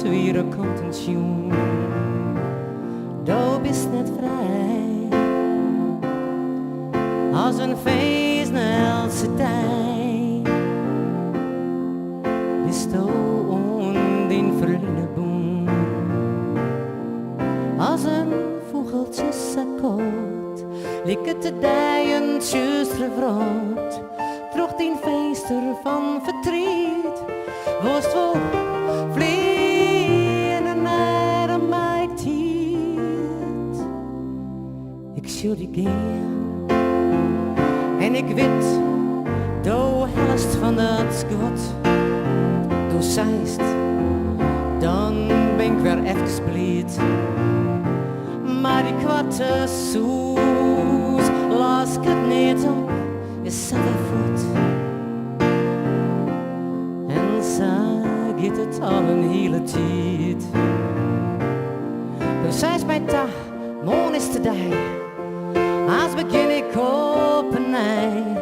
zwieren komt een tjoen. Du bist net vrij, als een feestnelse tijd. Bist du und den Frühleboom, als een vogeltjesakkoord, ligt het te dijen tjus refroot. Troch die feester van verdriet, worst vol vliegen naar mijn tijd. Ik zou die gaan, en ik weet, du hellest van dat schot. Du zeist, dan ben ik weer even split. Maar die kwarte soes, las ik het niet op, is aan de voet. En zo gaat het al een hele tijd. Du zeist bij dag, morgen is de dag, als begin ik op een ei.